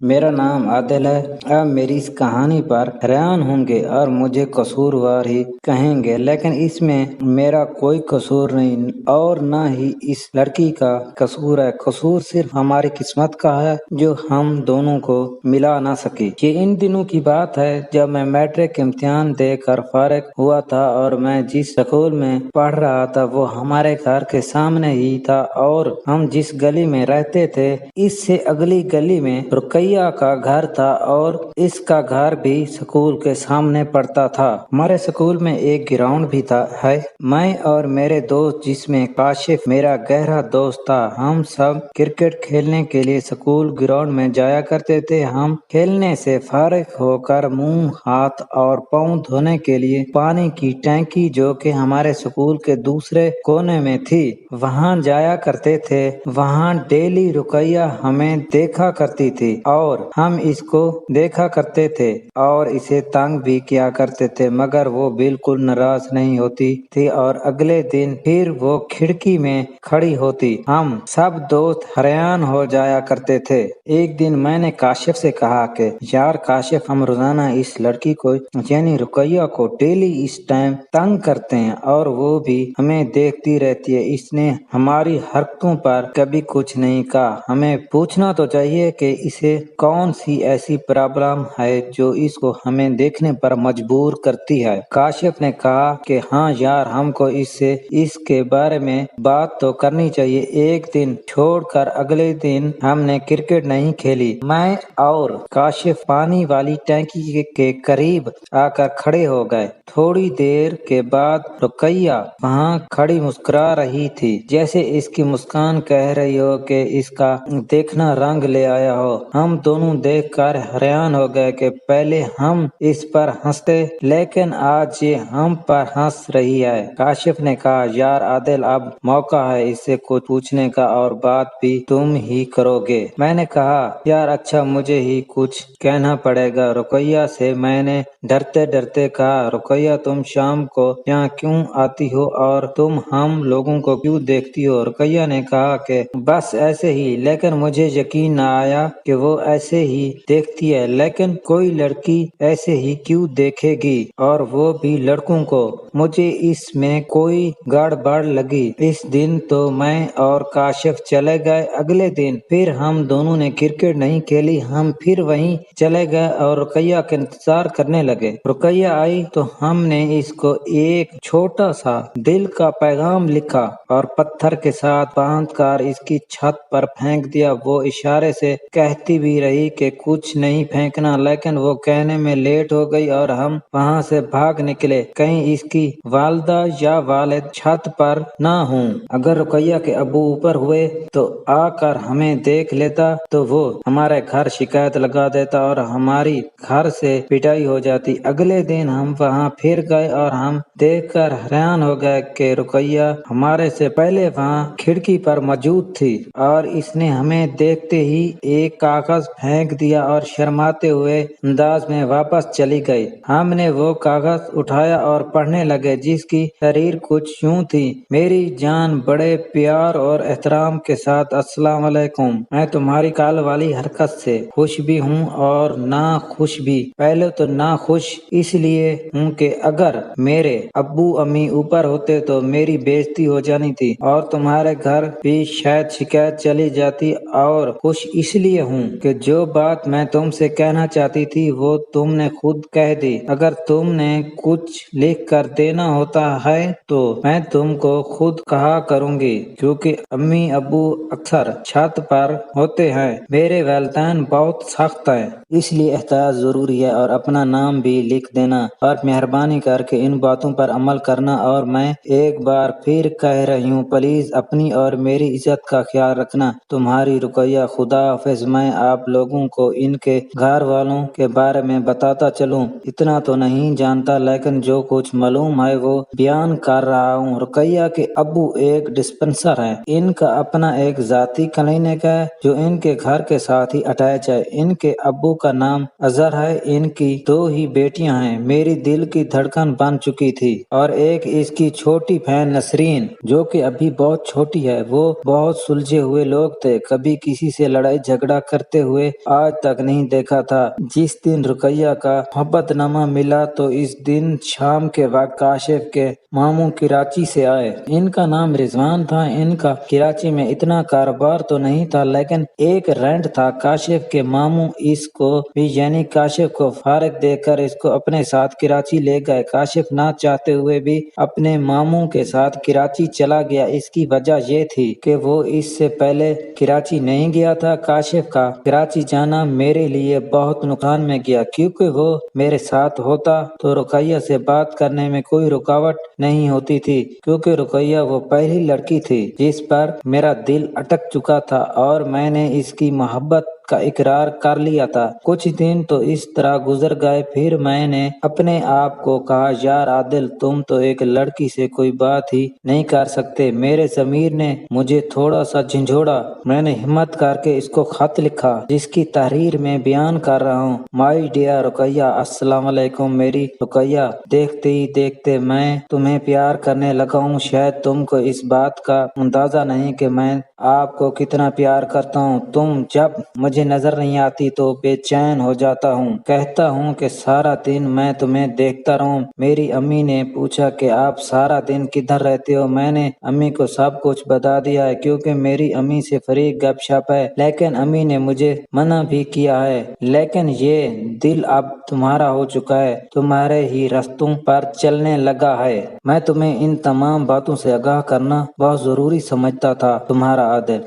मेरा नाम आदिल है। आप मेरी इस कहानी पर हैरान होंगे और मुझे कसूरवार ही कहेंगे, लेकिन इसमें मेरा कोई कसूर नहीं और न ही इस लड़की का कसूर है। कसूर सिर्फ हमारी किस्मत का है जो हम दोनों को मिला ना सकी। ये इन दिनों की बात है जब मैं मैट्रिक इम्तिहान देकर फारिग हुआ था और मैं जिस स्कूल में पढ़ रहा था वो हमारे घर के सामने ही था और हम जिस गली में रहते थे इससे अगली गली में रुकैया का घर था और इसका घर भी स्कूल के सामने पड़ता था। हमारे स्कूल में एक ग्राउंड भी था है। मैं और मेरे दोस्त जिसमें काशिफ मेरा गहरा दोस्त था, हम सब क्रिकेट खेलने के लिए स्कूल ग्राउंड में जाया करते थे। हम खेलने से फारिग होकर मुंह हाथ और पाँव धोने के लिए पानी की टैंकी जो कि हमारे स्कूल के दूसरे कोने में थी वहां जाया करते थे। वहां डेली रुकैया हमें देखा करती थी और हम इसको देखा करते थे और इसे तंग भी किया करते थे, मगर वो बिल्कुल नाराज नहीं होती थी और अगले दिन फिर वो खिड़की में खड़ी होती। हम सब दोस्त हैरान हो जाया करते थे। एक दिन मैंने काशिफ से कहा कि यार काशिफ, हम रोजाना इस लड़की को यानी रुकैया को डेली इस टाइम तंग करते हैं और वो भी हमें देखती रहती है। इसने हमारी हरकतों पर कभी कुछ नहीं कहा। हमें पूछना तो चाहिए कि इसे कौन सी ऐसी प्रॉब्लम है जो इसको हमें देखने पर मजबूर करती है। काशिफ ने कहा कि हाँ यार, हमको इससे इसके बारे में बात तो करनी चाहिए। एक दिन छोड़कर अगले दिन हमने क्रिकेट नहीं खेली। मैं और काशिफ पानी वाली टैंकी के करीब आकर खड़े हो गए। थोड़ी देर के बाद रुकैया वहाँ खड़ी मुस्कुरा रही थी, जैसे इसकी मुस्कान कह रही हो कि इसका देखना रंग ले आया हो। हम दोनों देखकर हैरान हो गए कि पहले हम इस पर हंसते लेकिन आज ये हम पर हंस रही है। काशिफ ने कहा, यार आदिल, अब मौका है इससे कुछ पूछने का और बात भी तुम ही करोगे। मैंने कहा, यार अच्छा, मुझे ही कुछ कहना पड़ेगा। रुकैया से मैंने डरते डरते कहा, रुकैया तुम शाम को यहाँ क्यों आती हो और तुम हम लोगों को क्यों देखती हो? रुकैया ने कहा कि बस ऐसे ही, लेकिन मुझे यकीन न आया कि वो ऐसे ही देखती है, लेकिन कोई लड़की ऐसे ही क्यों देखेगी और वो भी लड़कों को। मुझे इसमें कोई गड़बड़ लगी। इस दिन तो मैं और काशिफ चले गए। अगले दिन फिर हम दोनों ने क्रिकेट नहीं खेली। हम फिर वहीं चले गए और रुकैया का इंतजार करने लगे। रुकैया आई तो हमने इसको एक छोटा सा दिल का पैगाम लिखा और पत्थर के साथ बांधकर इसकी छत पर फेंक दिया। वो इशारे से कहती भी रही कि कुछ नहीं फेंकना, लेकिन वो कहने में लेट हो गई और हम वहाँ से भाग निकले, कहीं इसकी वालदा या वालिद छत पर ना हों। अगर रुकैया के अब्बू ऊपर हुए तो आकर हमें देख लेता तो वो हमारे घर शिकायत लगा देता और हमारी घर से पिटाई हो जाती। अगले दिन हम वहाँ फिर गए और हम देखकर हैरान हो गए कि रुकैया हमारे से पहले वहाँ खिड़की पर मौजूद थी और इसने हमें देखते ही एक कागज फेंक दिया और शर्माते हुए अंदाज में वापस चली गई। हमने वो कागज उठाया और पढ़ने लगे, जिसकी तहरीर कुछ यूं थी, मेरी जान, बड़े प्यार और एहतराम के साथ अस्सलाम वालेकुम। मैं तुम्हारी कल वाली हरकत से खुश भी हूँ और ना खुश भी। पहले तो ना खुश इसलिए हूँ कि अगर मेरे अब्बू अम्मी ऊपर होते तो मेरी बेइज्जती हो जानी थी और तुम्हारे घर भी शायद शिकायत चली जाती, और खुश इसलिए हूँ कि जो बात मैं तुमसे कहना चाहती थी वो तुमने खुद कह दी। अगर तुमने कुछ लिख कर देना होता है तो मैं तुमको खुद कहा करूँगी, क्योंकि अम्मी अब्बू अक्सर छत पर होते हैं। मेरे वालिदैन बहुत सख्त हैं, इसलिए एहतियात जरूरी है और अपना नाम भी लिख देना और मेहरबानी करके इन बातों पर अमल करना। और मैं एक बार फिर कह रही हूँ, प्लीज अपनी और मेरी इज्जत का ख्याल रखना। तुम्हारी रुकैया। खुदा हाफिज। मैं आप लोगों को इनके घर वालों के बारे में बताता चलूं। इतना तो नहीं जानता, लेकिन जो कुछ मालूम है वो बयान कर रहा हूँ। रुकैया के अब्बू एक डिस्पेंसर हैं। इनका अपना एक जाती क्लिनिक है जो इनके घर के साथ ही अटैच है। इनके अब्बू का नाम अजहर है। इनकी 2 ही बेटियां हैं। मेरी दिल की धड़कन बन चुकी थी। और एक इसकी छोटी बहन नसरीन, जो कि अभी बहुत छोटी है। वो बहुत सुलझे हुए लोग थे, कभी किसी से लड़ाई झगड़ा करते ہوئے آج تک نہیں دیکھا تھا۔ جس دن رقیہ کا محبت نامہ ملا تو اس دن شام کے وقت کاشف کے ماموں کراچی سے آئے۔ ان کا نام رضوان تھا۔ ان کا کراچی میں اتنا کاروبار تو نہیں تھا لیکن ایک رینٹ تھا۔ کاشف کے ماموں اس کو بھی یعنی کاشف کو فارغ دیکھ کر اس کو اپنے ساتھ کراچی لے گئے۔ کاشف نہ چاہتے ہوئے بھی اپنے ماموں کے ساتھ کراچی چلا گیا۔ اس کی وجہ یہ تھی کہ وہ اس سے پہلے کراچی نہیں گیا تھا۔ کاشف کا کراچی جانا میرے لیے بہت نقصان میں گیا، کیونکہ وہ میرے ساتھ ہوتا تو رقیہ سے بات کرنے میں کوئی رکاوٹ نہیں ہوتی تھی، کیونکہ رقیہ وہ پہلی لڑکی تھی جس پر میرا دل اٹک چکا تھا اور میں نے اس کی محبت کا اقرار کر لیا تھا۔ کچھ دن تو اس طرح گزر گئے، پھر میں نے اپنے آپ کو کہا یار عادل، تم تو ایک لڑکی سے کوئی بات ہی نہیں کر سکتے۔ میرے ضمیر نے مجھے تھوڑا سا جھنجھوڑا۔ میں نے ہمت کر کے اس کو خط لکھا جس کی تحریر میں بیان کر رہا ہوں۔ مائی ڈیئر رقیہ، السلام علیکم میری رقیہ، دیکھتے ہی دیکھتے میں تمہیں پیار کرنے لگا ہوں۔ شاید تم کو اس بات کا اندازہ نہیں کہ میں آپ کو کتنا پیار کرتا ہوں۔ تم جب مجھے نظر نہیں آتی تو بے چین ہو جاتا ہوں، کہتا ہوں کہ سارا دن میں تمہیں دیکھتا رہوں۔ میری امی نے پوچھا کہ آپ سارا دن کدھر رہتے ہو؟ میں نے امی کو سب کچھ بتا دیا ہے، کیونکہ میری امی سے فریق گپ شپ ہے، لیکن امی نے مجھے منع بھی کیا ہے۔ لیکن یہ دل اب تمہارا ہو چکا ہے، تمہارے ہی رستوں پر چلنے لگا ہے۔ میں تمہیں ان تمام باتوں سے آگاہ کرنا بہت ضروری سمجھتا تھا۔ تمہارا عادل۔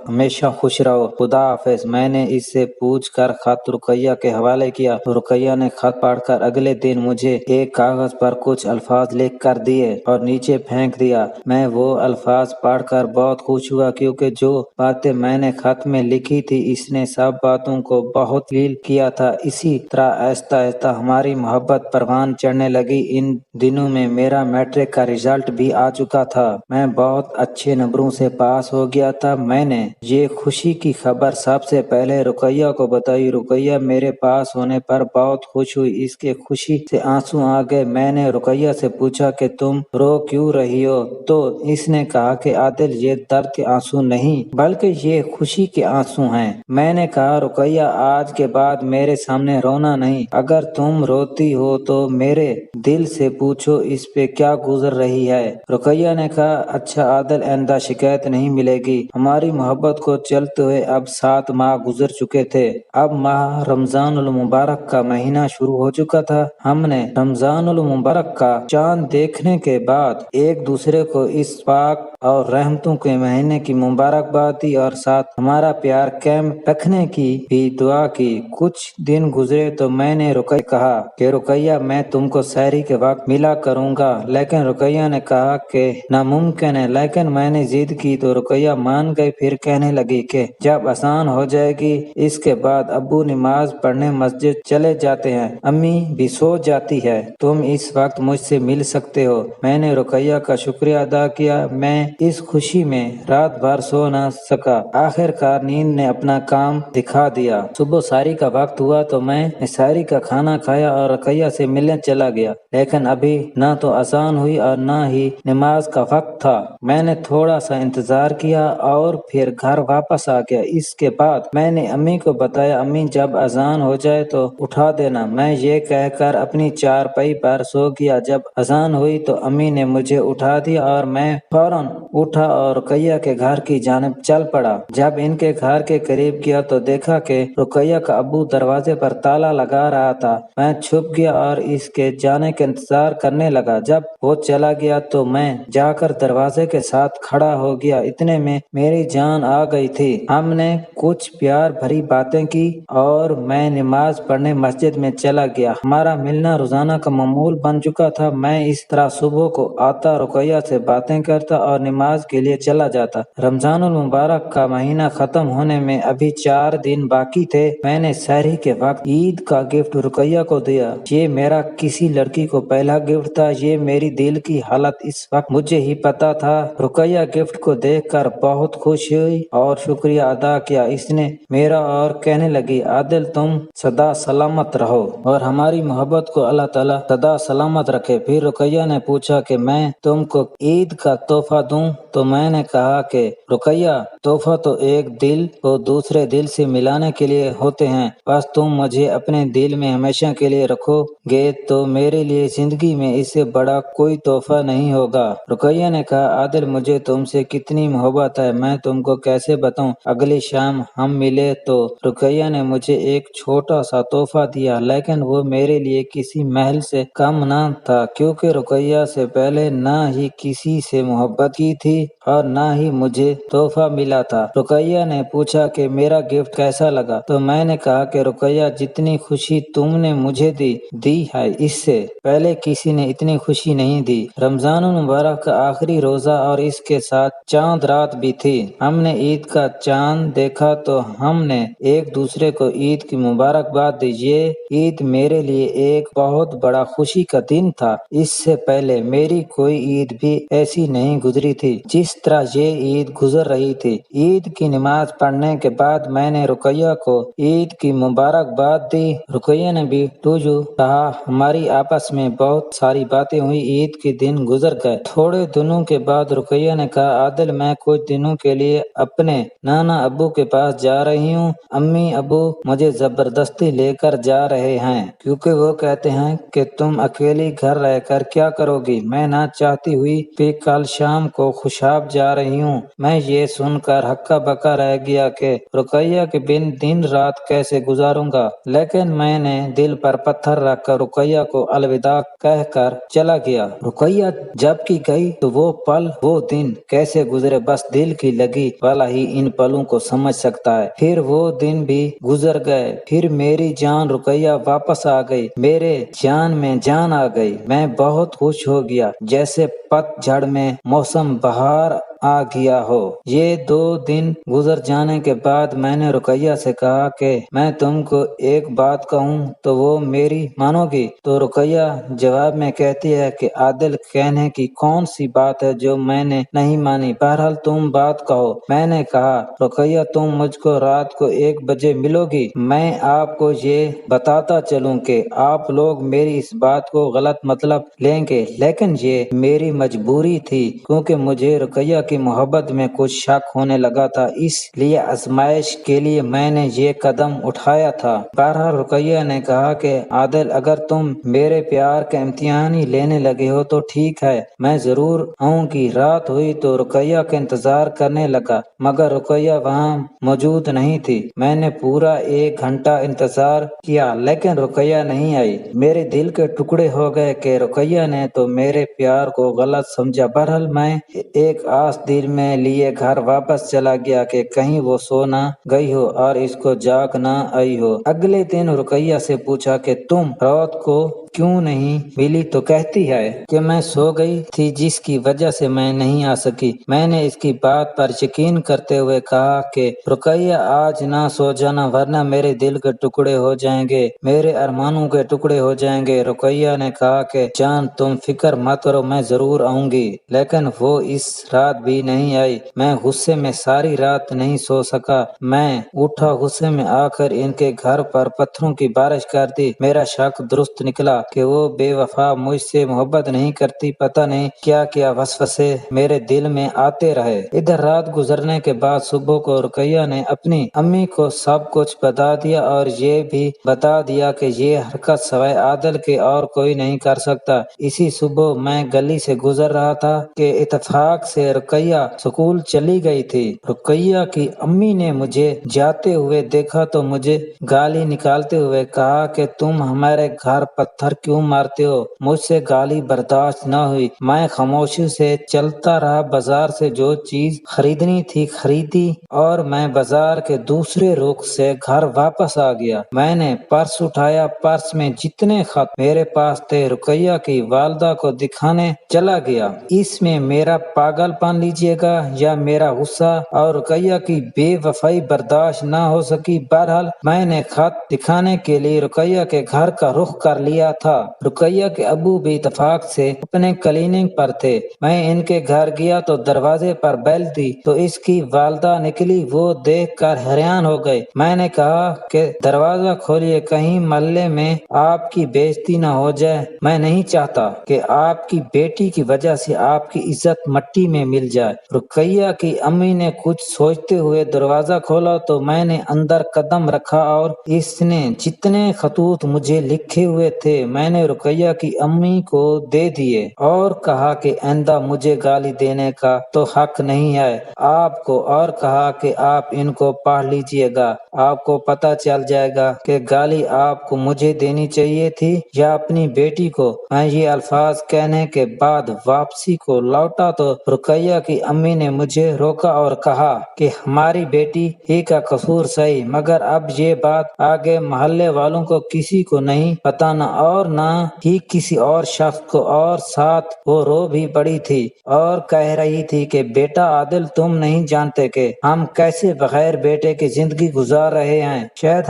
ہمیشہ خوش رہو، خدا حافظ۔ میں نے اس سے پوچھ کر خط رقیہ کے حوالے کیا۔ رقیہ نے خط پڑھ کر اگلے دن مجھے ایک کاغذ پر کچھ الفاظ لکھ کر دیے اور نیچے پھینک دیا۔ میں وہ الفاظ پڑھ کر بہت خوش ہوا، کیونکہ جو باتیں میں نے خط میں لکھی تھی اس نے سب باتوں کو بہت فیل کیا تھا۔ اسی طرح آہستہ آہستہ ہماری محبت پروان چڑھنے لگی۔ ان دنوں میں میرا میٹرک کا رزلٹ بھی آ چکا تھا۔ میں بہت اچھے نمبروں سے پاس ہو گیا تھا۔ میں نے یہ خوشی کی خبر سب سے پہلے رقیہ کو بتائی۔ رقیہ میرے پاس ہونے پر بہت خوش ہوئی، اس کے خوشی سے آنسو آ گئے۔ میں نے رقیہ سے پوچھا کہ تم رو کیوں رہی ہو؟ تو اس نے کہا کہ عادل، یہ درد کے آنسو نہیں بلکہ یہ خوشی کے آنسو ہیں۔ میں نے کہا رقیہ، آج کے بعد میرے سامنے رونا نہیں۔ اگر تم روتی ہو تو میرے دل سے پوچھو اس پہ کیا گزر رہی ہے۔ رقیہ نے کہا اچھا عادل، آئندہ شکایت نہیں ملے گی۔ ہماری محبت کو چلتے ہوئے اب 7 ماہ گزر چکے تھے۔ اب ماہ رمضان المبارک کا مہینہ شروع ہو چکا تھا۔ ہم نے رمضان المبارک کا چاند دیکھنے کے بعد ایک دوسرے کو اس پاک اور رحمتوں کے مہینے کی مبارکباد دی اور ساتھ ہمارا پیار قائم رکھنے کی بھی دعا کی۔ کچھ دن گزرے تو میں نے رقیہ کہا کہ رقیہ، میں تم کو سحری کے وقت ملا کروں گا، لیکن رقیہ نے کہا کہ ناممکن ہے۔ لیکن میں نے ضد کی تو رقیہ مان گئی۔ پھر کہنے لگی کہ جب آسان ہو جائے گی، اس کے بعد ابو نماز پڑھنے مسجد چلے جاتے ہیں، امی بھی سو جاتی ہے، تم اس وقت مجھ سے مل سکتے ہو۔ میں نے رقیہ کا شکریہ ادا کیا۔ میں اس خوشی میں رات بھر سو نہ سکا۔ آخر کار نیند نے اپنا کام دکھا دیا۔ صبح سحری کا وقت ہوا تو میں نے سحری کا کھانا کھایا اور رقیہ سے ملنے چلا گیا، لیکن ابھی نہ تو آسان ہوئی اور نہ ہی نماز کا وقت تھا۔ میں نے تھوڑا سا انتظار کیا اور پھر گھر واپس آ گیا۔ اس کے بعد میں نے امی کو بتایا، امی جب اذان ہو جائے تو اٹھا دینا۔ میں یہ کہہ کر اپنی چارپائی پر سو گیا۔ جب اذان ہوئی تو امی نے مجھے اٹھا دیا اور میں فوراً اٹھا اور رقیہ کے گھر کی جانب چل پڑا۔ جب ان کے گھر کے قریب گیا تو دیکھا کہ رقیہ کا ابو دروازے پر تالا لگا رہا تھا۔ میں چھپ گیا اور اس کے جانے کا انتظار کرنے لگا۔ جب وہ چلا گیا تو میں جا کر دروازے کے ساتھ کھڑا ہو گیا۔ اتنے میں میری جان آ گئی تھی۔ ہم نے کچھ پیار بھری باتیں کی اور میں نماز پڑھنے مسجد میں چلا گیا۔ ہمارا ملنا روزانہ کا معمول بن چکا تھا۔ میں اس طرح صبح کو آتا، رقیہ سے باتیں کرتا اور نماز کے لیے چلا جاتا۔ رمضان المبارک کا مہینہ ختم ہونے میں ابھی 4 دن باقی تھے۔ میں نے سحری کے وقت عید کا گفٹ رقیہ کو دیا۔ یہ میرا کسی لڑکی کو پہلا گفٹ تھا۔ یہ میری دل کی حالت اس وقت مجھے ہی پتا تھا۔ رقیہ گفٹ کو دیکھ کر بہت خوش ہوئی اور شکریہ ادا کیا۔ اس نے میرا اور کہنے لگی عادل، تم سدا سلامت رہو اور ہماری محبت کو اللہ تعالیٰ سدا سلامت رکھے۔ پھر رقیہ نے پوچھا کہ میں تم کو عید کا تحفہ دوں تو میں نے کہا کہ رقیہ، तोहफा तो एक दिल को दूसरे दिल से मिलाने के लिए होते हैं। बस तुम मुझे अपने दिल में हमेशा के लिए रखोगे तो मेरे लिए जिंदगी में इससे बड़ा कोई तोहफा नहीं होगा। रुकैया ने कहा, आदिल मुझे तुमसे कितनी मोहब्बत है मैं तुमको कैसे बताऊं। अगली शाम हम मिले तो रुकैया ने मुझे एक छोटा सा तोहफा दिया, लेकिन वो मेरे लिए किसी महल से कम ना था, क्योंकि रुकैया से पहले ना ही किसी से मोहब्बत की थी और ना ही मुझे तोहफा मिला था। रुकैया ने पूछा कि मेरा गिफ्ट कैसा लगा, तो मैंने कहा कि रुकैया जितनी खुशी तुमने मुझे दी है इससे पहले किसी ने इतनी खुशी नहीं दी। रमजान मुबारक का आखिरी रोजा और इसके साथ चांद रात भी थी। हमने ईद का चांद देखा तो हमने एक दूसरे को ईद की मुबारकबाद दी। ये ईद मेरे लिए एक बहुत बड़ा खुशी का दिन था। इससे पहले मेरी कोई ईद भी ऐसी नहीं गुजरी थी जिस तरह ये ईद गुजर रही थी। ईद की नमाज पढ़ने के बाद मैंने रुकैया को ईद की मुबारकबाद दी। रुकैया ने भी तुझू कहा। हमारी आपस में बहुत सारी बातें हुई। ईद के दिन गुजर गए। थोड़े दिनों के बाद रुकैया ने कहा, आदिल मैं कुछ दिनों के लिए अपने नाना अब्बू के पास जा रही हूँ। अम्मी अब्बू मुझे जबरदस्ती लेकर जा रहे हैं क्योंकि वो कहते हैं कि तुम अकेली घर रहकर क्या करोगी। मैं ना चाहती हुई भी कल शाम को खुशाब जा रही हूँ। मैं ये सुनकर हक्का बक्का रह गया कि रुकैया के बिन दिन रात कैसे गुजारूंगा, लेकिन मैंने दिल पर पत्थर रखकर रुकैया को अलविदा कहकर चला गया। रुकैया जब की गई तो वो पल वो दिन कैसे गुजरे बस दिल की लगी वाला ही इन पलों को समझ सकता है। फिर वो दिन भी गुजर गए। फिर मेरी जान रुकैया वापस आ गई। मेरे जान में जान आ गई। मैं बहुत खुश हो गया जैसे पतझड़ में मौसम बहार आ गया हो। ये 2 दिन गुजर जाने के बाद मैंने रुकैया से कहा कि मैं तुमको एक बात कहूँ तो वो मेरी मानोगी। तो रुकैया जवाब में कहती है कि आदिल कहने की कौन सी बात है जो मैंने नहीं मानी। बहरहाल तुम बात कहो। मैंने कहा, रुकैया तुम मुझको रात को 1 बजे मिलोगी। मैं आपको ये बताता चलूं कि आप लोग मेरी इस बात को गलत मतलब लेंगे, लेकिन ये मेरी मजबूरी थी क्योंकि मुझे रुकैया की मोहब्बत में कुछ शक होने लगा था। इसलिए आजमाइश के लिए मैंने ये कदम उठाया था। बहरहाल रुकैया ने कहा कि आदिल अगर तुम मेरे प्यार का इम्तिहान ही लेने लगे हो तो ठीक है, मैं जरूर आऊंगी। रात हुई तो रुकैया का इंतजार करने लगा, मगर रुकैया वहाँ मौजूद नहीं थी। मैंने पूरा 1 घंटा इंतजार किया लेकिन रुकैया नहीं आई। मेरे दिल के टुकड़े हो गए कि रुकैया ने तो मेरे प्यार को गलत समझा। बहरहाल मैं एक आस दिल में लिए घर वापस चला गया कि कहीं वो सो ना गई हो और इसको जाग ना आई हो। अगले दिन रुकैया से पूछा कि तुम रात को क्यों नहीं मिली, तो कहती है कि मैं सो गई थी जिसकी वजह से मैं नहीं आ सकी। मैंने इसकी बात पर यकीन करते हुए कहा कि रुकैया आज ना सो जाना वरना मेरे दिल के टुकड़े हो जाएंगे, मेरे अरमानों के टुकड़े हो जाएंगे। रुकैया ने कहा कि जान तुम फिक्र मत करो, मैं जरूर आऊंगी। लेकिन वो इस रात भी नहीं आई। मैं गुस्से में सारी रात नहीं सो सका। मैं उठा, गुस्से में आकर इनके घर पर पत्थरों की बारिश कर दी। मेरा शक दुरुस्त निकला कि वो बेवफा मुझसे मोहब्बत नहीं करती। पता नहीं क्या क्या वसवसे मेरे दिल में आते रहे। इधर रात गुजरने के बाद सुबह को रुकैया ने अपनी अम्मी को सब कुछ बता दिया और ये भी बता दिया कि ये हरकत सवाए आदिल के और कोई नहीं कर सकता। इसी सुबह मैं गली से गुजर रहा था कि इत्तेफाक से रुकैया स्कूल चली गई थी। रुकैया की अम्मी ने मुझे जाते हुए देखा तो मुझे गाली निकालते हुए कहा कि तुम हमारे घर पत्थर क्यों मारते हो। मुझसे गाली बर्दाश्त न हुई। मैं खामोशी से चलता रहा। बाजार से जो चीज खरीदनी थी खरीदी और मैं बाजार के दूसरे रुख से घर वापस आ गया। मैंने पर्स उठाया। पर्स में जितने खत मेरे पास थे रुकैया की वालदा को दिखाने चला गया। इसमें मेरा पागलपन लीजिएगा या मेरा गुस्सा और रुकैया की बेवफाई बर्दाश्त न हो सकी। बहरहाल मैंने खत दिखाने के लिए रुकैया के घर का रुख कर लिया था। रुकैया के अब्बू भी इत्तेफाक से अपने क्लीनिक पर थे। मैं इनके घर गया तो दरवाजे पर बेल दी तो इसकी वालदा निकली। वो देख कर हैरान हो गए। मैंने कहा कि दरवाजा खोलिए, कहीं मोहल्ले में आपकी बेइज्जती न हो जाए। मैं नहीं चाहता कि आपकी बेटी की वजह से आपकी इज्जत मट्टी में मिल जाए। جائے۔ رقیہ کی امی نے کچھ سوچتے ہوئے دروازہ کھولا تو میں نے اندر قدم رکھا اور اس نے جتنے خطوط مجھے لکھے ہوئے تھے میں نے رقیہ کی امی کو دے دیے اور کہا کہ آئندہ مجھے گالی دینے کا تو حق نہیں ہے آپ کو، اور کہا کہ آپ ان کو پڑھ لیجئے گا، آپ کو پتہ چل جائے گا کہ گالی آپ کو مجھے دینی چاہیے تھی یا اپنی بیٹی کو۔ میں یہ الفاظ کہنے کے بعد واپسی کو لوٹا تو رقیہ کی امی نے مجھے روکا اور کہا کہ ہماری بیٹی ہی کا قصور صحیح، مگر اب یہ بات آگے محلے والوں کو کسی کو نہیں بتانا اور نہ ہی کسی اور شخص کو۔ اور ساتھ وہ رو بھی پڑی تھی اور کہہ رہی تھی کہ بیٹا عادل، تم نہیں جانتے کہ ہم کیسے بغیر بیٹے کی زندگی گزار رہے ہیں۔ شاید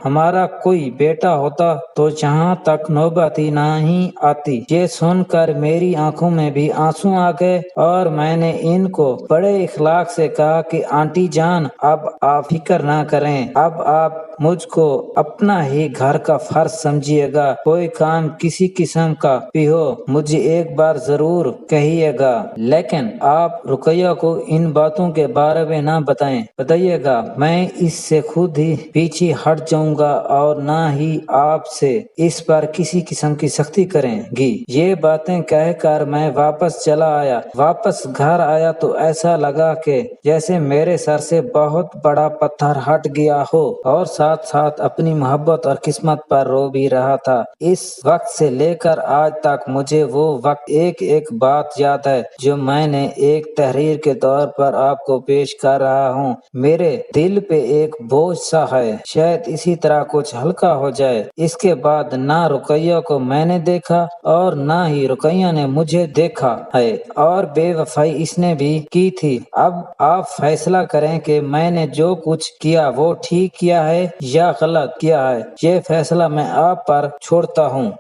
ہمارا کوئی بیٹا ہوتا تو یہاں تک نوبت ہی نہیں آتی۔ یہ سن کر میری آنکھوں میں بھی آنسو آ گئے اور میں نے ان کو بڑے اخلاق سے کہا کہ آنٹی جان، اب آپ فکر نہ کریں، اب آپ مجھ کو اپنا ہی گھر کا فرد سمجھیے گا، کوئی کام کسی قسم کا بھی ہو مجھے ایک بار ضرور کہیے گا، لیکن آپ رقیہ کو ان باتوں کے بارے میں نہ بتائیے گا، میں اس سے خود ہی پیچھے ہٹ جاؤں گا اور نہ ہی آپ سے اس پر کسی قسم کی سختی کریں گی۔ یہ باتیں کہہ کر میں واپس چلا آیا۔ واپس گھر آیا تو ایسا لگا کہ جیسے میرے سر سے بہت بڑا پتھر ہٹ گیا ہو، اور ساتھ ساتھ اپنی محبت اور قسمت پر رو بھی رہا تھا۔ اس وقت سے لے کر آج تک مجھے وہ وقت ایک ایک بات یاد ہے جو میں نے ایک تحریر کے طور پر آپ کو پیش کر رہا ہوں۔ میرے دل پہ ایک بوجھ سا ہے، شاید اسی طرح کچھ ہلکا ہو جائے۔ اس کے بعد نہ رقیہ کو میں نے دیکھا اور نہ ہی رقیہ نے مجھے دیکھا ہے، اور بے وفائی اس نے بھی کی تھی۔ اب آپ فیصلہ کریں کہ میں نے جو کچھ کیا وہ ٹھیک کیا ہے یا غلط کیا ہے، یہ فیصلہ میں آپ پر چھوڑتا ہوں۔